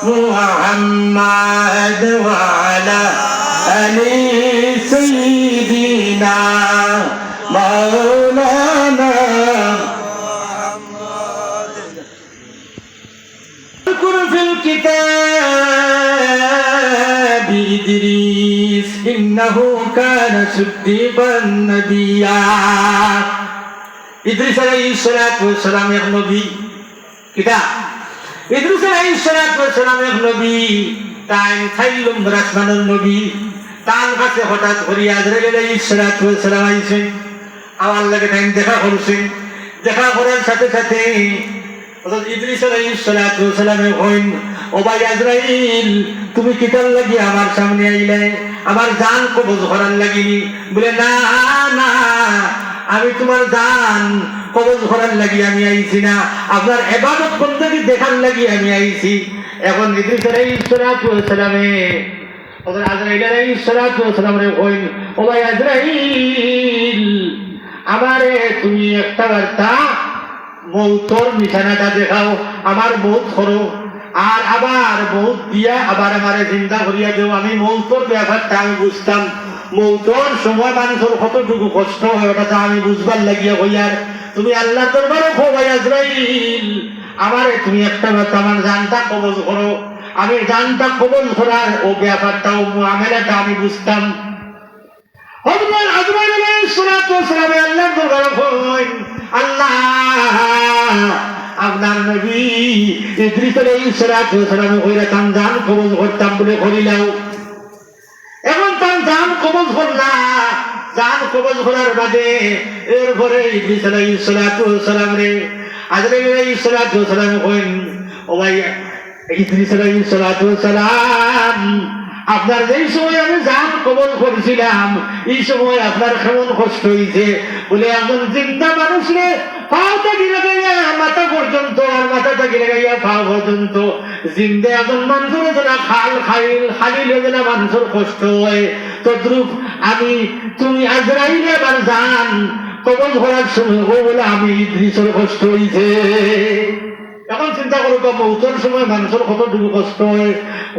محمد وعلى آل سيدنا مولانا اذكر في الكتاب إدريس إنه كان صديقا نبيا إدريس عليه الصلاة والسلام এক নবী কিতাব ইদ্রিস আলাইহিস সালাতু ওয়াস সালাম এক নবী তাই খাইলুম রাসমানুর নবী তার কাছে হঠাৎ করে আজরাইল আলাইহিস সালাতু ওয়াস সালাম আইছেন আমার লাগে টাইম দেখা করছেন দেখা করার সাথে সাথে হযরত ইদ্রিস আলাইহিস সালাতু ওয়াস সালাম কইন ও ভাই আজরাইল তুমি কিতার লাগি আমার সামনে আইলে আমার জান কবজ করার লাগিনি বলে না না আমি তোমার জান কবজ করার লাগি আমি আইছি না আপনার ইবাদত বন্দেগী দেখার লাগি আমি আইছি এখন ইদ্রিস আলাইহিস সালাতু ওয়াস সালামে হযরত আজরাইল আলাইহিস সালাতু ওয়াস সালামরে কইন ও ভাই আজরাইল আমারে তুমি একটা বার্তা মৌতর বিছানাটা দেখাও আমার মৌত করো আর আবার মৌত দিয়া আবার আমারে চিন্তা করিয়া দেও আমি মৌতর ব্যাপারটা আমি বুঝতাম মৌতর সময় মানুষের কতটুকু কষ্ট হয় ওটা আমি বুঝবার লাগিয়া হইয়ার তুমি আল্লাহ দরবারে খো ভাই আজরাইল আমারে তুমি একটা বার্তা আমার জানটা কবজ করো আমি জানটা কবজ করার ও ব্যাপারটা ও মুআমালাটা আমি বুঝতাম হযরত আজরাইল আলাইহিস সালাতু ওয়াস সালাম আল্লাহর দরবারে কইন আল্লাহ আপনার নবী ইদ্রিস আলাইহিস সালাতু ওয়াস সালাম কইরা তার জান কবজ করতাম বলে করিলাও এখন তার জান কবজ করলা জান কবজ করার বাদে এরপরে ইদ্রিস আলাইহিস সালাতু ওয়াস সালাম রে আজরাইল আলাইহিস সালাতু ওয়াস সালাম কইন ও ভাই ইদ্রিস আলাইহিস সালাতু ওয়াস সালাম আপনার যেই সময় আমি জান কবজ করেছিলাম এই সময় আপনার কেমন কষ্ট হয়েছে বলে এমন জিন্দা মানুষ রে পাওটা গিলে গাইয়া মাথা পর্যন্ত আর মাথাটা গিলে গাইয়া পাও পর্যন্ত জিন্দা এমন মানুষের যেন খালিলে যেন মানুষের কষ্ট হয় তদ্রুপ আমি তুমি আজরাইলে আমার জান কবজ করার সময় বলে আমি ইদ্রিসের কষ্ট হয়েছে এখন চিন্তা করো তো মৌতর সময় মানুষের কতটুকু কষ্ট হয়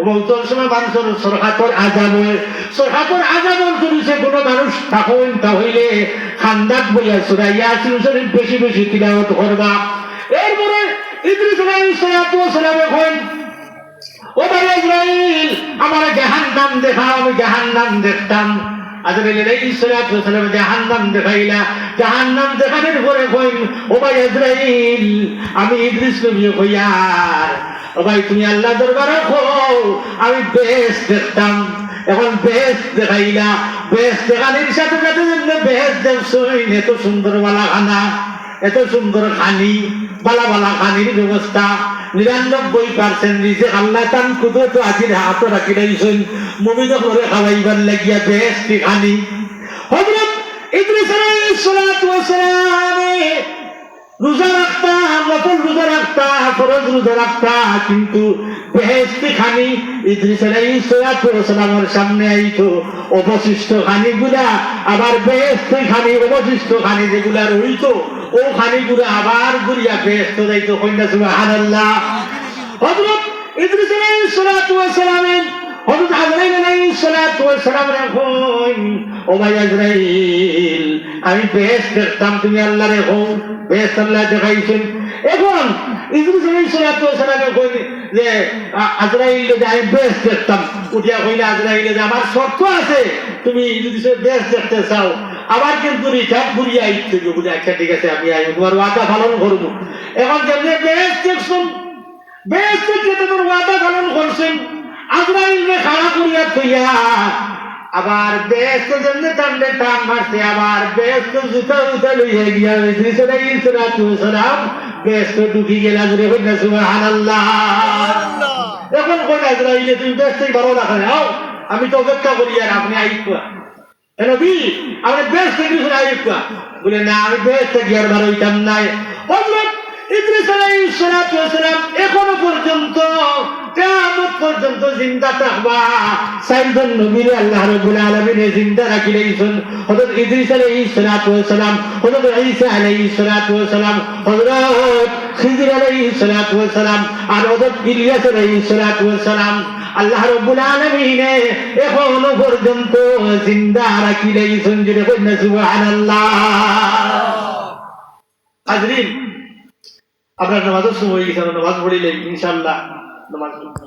মৌতর সময় মানুষের সরকার আজাব হয় সরকার আজাব করেছে কোনো মানুষ থাকেন তাহলে খান্দাত বইয়া সুরাইয়া শরীফ বেশি বেশি তিলাওয়াত করবা এরপরে ইদ্রিস আলাইহিস সালাতু ওয়াস সালাম কইন ও ভাই আজরাইল আমার জাহান্নাম দেখাও আমি জাহান্নাম দেখতাম আজরাইল আলাইহিস সালাতু ওয়াস সালাম জাহান্নাম দেখাইলা জাহান্নাম দেখানোর পরে কইন ও ভাই আজরাইল আমি ইদ্রিস নবী কইয়ার ও ভাই তুমি আল্লাহ দরবারে কো আমি বেহেশত দেখতাম এখন বেহেশত দেখাইলা বেহেশত দেখানোর সাথে সাথে বেহেশত দেখছইন এত সুন্দর বালা খানা এত সুন্দর খানি বালা বালা খানির ব্যবস্থা ৯৯% নিজে আল্লাহ তান কুদরত আজির হাত রাখি রাইছেন মুমিন করে খাওয়াইবার লাগিয়া বেহেশতি খানি হযরত ইদ্রিস আলাইহিস সালাতু ওয়াস সালাম রোজা রাখতা নফল রোজা রাখতা ফরজ রোজা রাখতা কিন্তু বেহেশতি খানি ইদ্রিস আলাইহিস সালাতু ওয়াস সালামের সামনে আইতো অবশিষ্ট খানিগুলা আবার বেহেশতি খানি অবশিষ্ট খানি যেগুলা রইতো ও খানিগুলা আবার ঘুরিয়া বেহেশত যাইতো কইনা সুবহানাল্লাহ হযরত ইদ্রিস আলাইহিস সালাতু ওয়াস সালাম হযরত আজরাইল আলাইহিস সালাতু ওয়াস সালাম কইন ও ভাই আজরাইল আমি বেহেশত দেখতাম তুমি আল্লাহ রে হও বেহেশত আল্লাহ দেখাইছেন এখন ইদ্রিস আলাইহিস সালাতু ওয়াস সালাম কইন যে আজরাইল যে আমি বেহেশত দেখতাম উঠিয়া কইলা আজরাইল যে আমার শর্ত আছে তুমি যদি বেহেশত দেখতে চাও আবার কিন্তু রিচার্জ ঘুরিয়ে আইতে বলে আচ্ছা ঠিক আছে আমি আই তোমার ওয়াদা পালন করব এখন যেমনি বেহেশত দেখছেন বেহেশত যে তোমার ওয়াদা পালন করছেন আজরাইল রে খাড়া করিয়া থইয়া আবার বেহেশত যেমনি টানলে টান মারছে আবার বেহেশত জুতা উতা লইয়া গিয়া ইদ্রিস আলাইহিস সালাতু ওয়াস সালাম বেহেশত ঢুকি গেল আজরে কইনা সুবহানাল্লাহ এখন কোন আজরাইল তুমি বেহেশতই বড় না খাও আমি তো অপেক্ষা করি আর আপনি আইবা নবী আপনি বেহেশত কিছু আইবা বলে না আমি বেহেশত গিয়ার বার হইতাম নাই হযরত ইদ্রিস আলাইহিস সালাতু ওয়াস সালাম এখনো পর্যন্ত কিয়ামত পর্যন্ত জিন্দা থাকবা চারজন নবীর আল্লাহ রাব্বুল আলামিন জিন্দা রাখিলেন হযরত ইদ্রিস আলাইহিস সালাতু ওয়াস সালাম হযরত ঈসা আলাইহিস সালাতু ওয়াস সালাম হযরত খিজির আলাইহিস সালাতু ওয়াস সালাম আর হযরত ইলিয়াস আলাইহিস সালাতু ওয়াস সালাম আল্লাহ রাব্বুল আলামিন এখনো পর্যন্ত জিন্দা রাখিলেন জুড়ে কইনা সুবহানাল্লাহ হাজরিন আপনার নামাজের সময় হয়ে গেছে নামাজ পড়িলে ইনশাআল্লাহ নামাজ